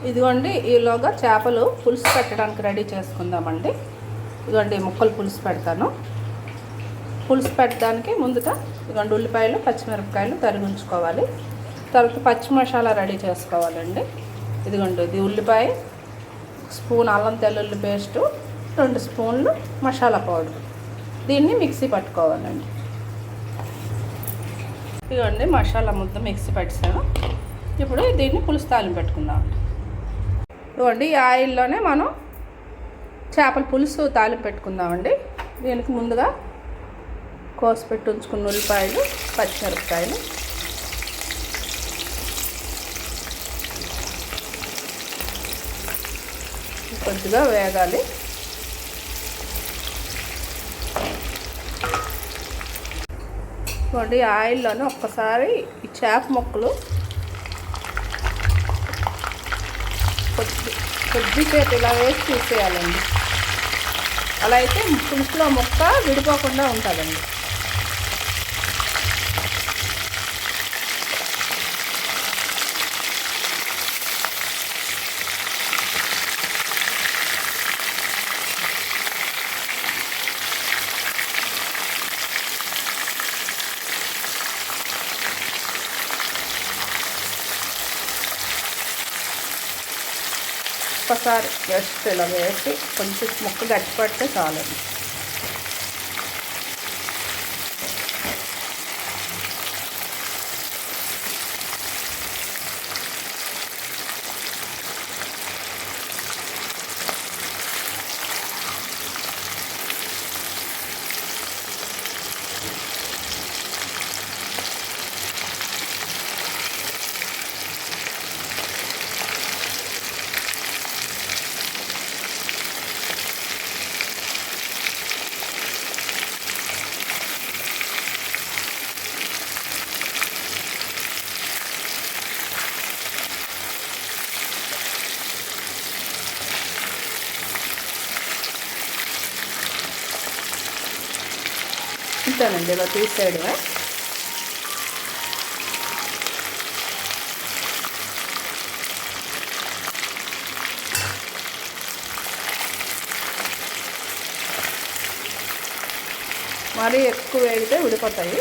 ఇదిగోండి, ఈలోగా చేపలు పులుసు పెట్టడానికి రెడీ చేసుకుందామండి. ఇదిగోండి ముక్కలు పులుసు పెడతాను. పులుసు పెట్టడానికి ముందుగా ఇదిగోండి ఉల్లిపాయలు, పచ్చిమిరపకాయలు తరిగించుకోవాలి. తర్వాత పచ్చి మసాలా రెడీ చేసుకోవాలండి. ఇదిగోండి ఇది ఉల్లిపాయ, స్పూన్ అల్లం తెల్లుల్లి పేస్టు, 2 స్పూన్లు మసాలా పౌడర్. దీన్ని మిక్సీ పట్టుకోవాలండి. ఇదిగోండి మసాలా ముద్ద మిక్సీ పట్టేసాను. ఇప్పుడు దీన్ని పులుసు తాలింపు పెట్టుకుందామండి. ఇదిగోండి ఈ ఆయిల్లోనే మనం చేపల పులుసు తాలింపు పెట్టుకుందామండి. దీనికి ముందుగా కోసి పెట్టి ఉంచుకున్న ఉల్లిపాయలు, పచ్చిమిరపకాయలు, కొద్దిగా వేగాలి. ఇదిగోండి ఆయిల్లోనే ఒక్కసారి ఈ చేప ముక్కలు కొద్దిసేపు ఇలా వేసి తీసేయాలండి. అలా అయితే పులుసులో ముక్క విడిపోకుండా ఉంటుందండి. ఒక్కసారి జస్ట్ ఇలా వేసి కొంచెం ముక్క గట్టిపడితే చాలండి. ఇంతేనండి, ఇలా తీసేయడమే. మరీ ఎక్కువ వేగితే ఉడిపోతాయి.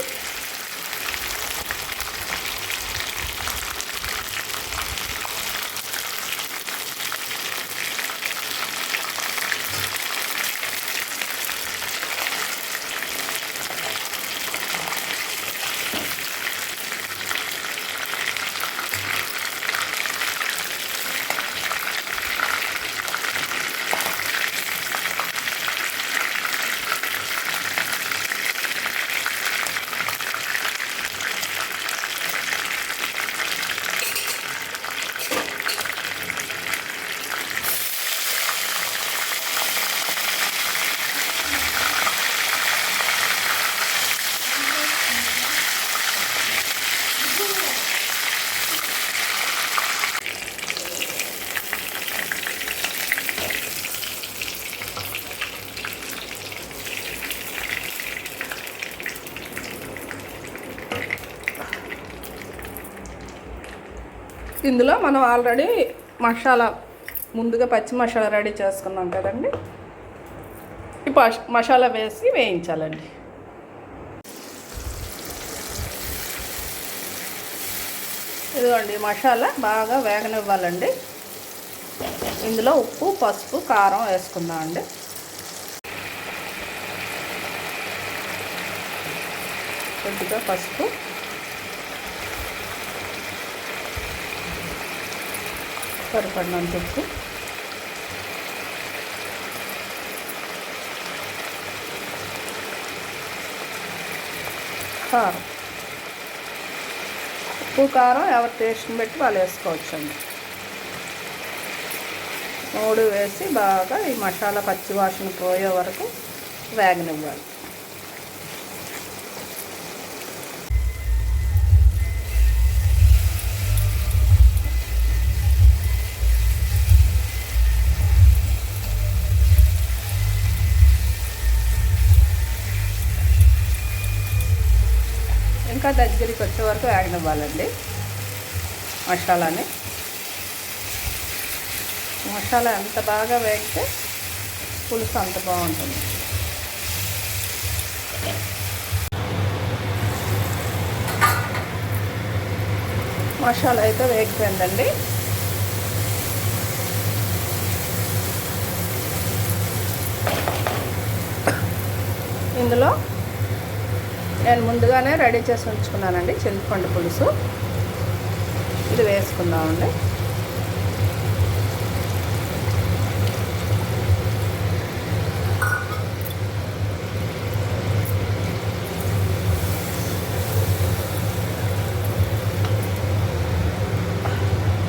ఇందులో మనం ఆల్రెడీ మసాలా ముందుగా పచ్చి మసాలా రెడీ చేసుకున్నాం కదండి. ఈ మసాలా వేసి వేయించాలండి. ఇదిగోండి మసాలా బాగా వేగనివ్వాలండి. ఇందులో ఉప్పు, పసుపు, కారం వేసుకుందామండి. కొద్దిగా పసుపు, సరిపడినంత ఉప్పు, కారం. ఉప్పు కారం ఎవరి టేస్ట్ని బట్టి వాళ్ళు వేసుకోవచ్చండి. 3 వేసి బాగా ఈ మసాలా పచ్చి వాసన పోయే వరకు వేగనివ్వాలి. ఇంకా దగ్గరికి వచ్చే వరకు వేగనివ్వాలండి మసాలాని. మసాలా ఎంత బాగా వేగితే పులుసు అంత బాగుంటుంది. మసాలా అయితే వేగిపోయిందండి. ఇందులో నేను ముందుగానే రెడీ చేసి ఉంచుకున్నానండి చింతపండు పులుసు. ఇది వేసుకుందామండి.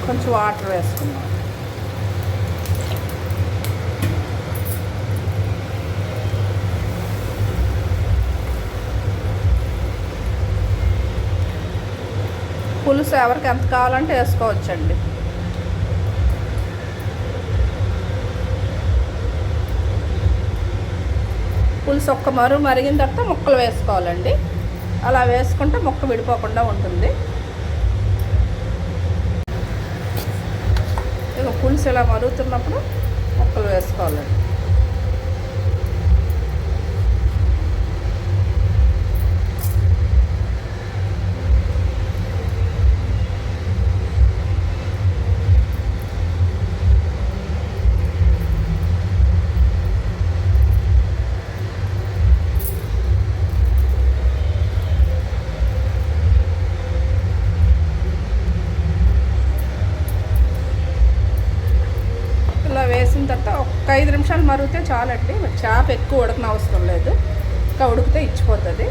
కొంచెం వాటర్ వేసుకుందాం. పులుసు ఎవరికి ఎంత కావాలంటే వేసుకోవచ్చండి. పులుసు ఒక్క మరిగిన తర్వాత ముక్కలు వేసుకోవాలండి. అలా వేసుకుంటే ముక్క విడిపోకుండా ఉంటుంది. ఇక పులుసు ఇలా మరుగుతున్నప్పుడు ముక్కలు వేసుకోవాలండి. వేసిన తర్వాత ఒక 5 నిమిషాలు మరిగితే చాలండి. చేప ఎక్కువ ఉడకన అవసరం లేదు, ఇంకా ఉడికితే ఇచ్చిపోతుంది.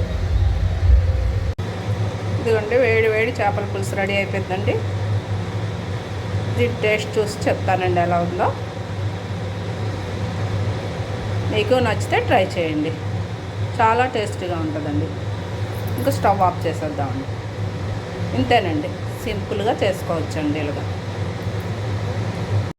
ఇదిగోండి వేడి వేడి చేపల పులుసు రెడీ అయిపోయిందండి. దీని టేస్ట్ చూసి చెప్తానండి ఎలా ఉందో. మీకు నచ్చితే ట్రై చేయండి, చాలా టేస్టీగా ఉంటుందండి. ఇంకా స్టవ్ ఆఫ్ చేసేద్దామండి. ఇంతేనండి, సింపుల్గా చేసుకోవచ్చండి ఇలాగా.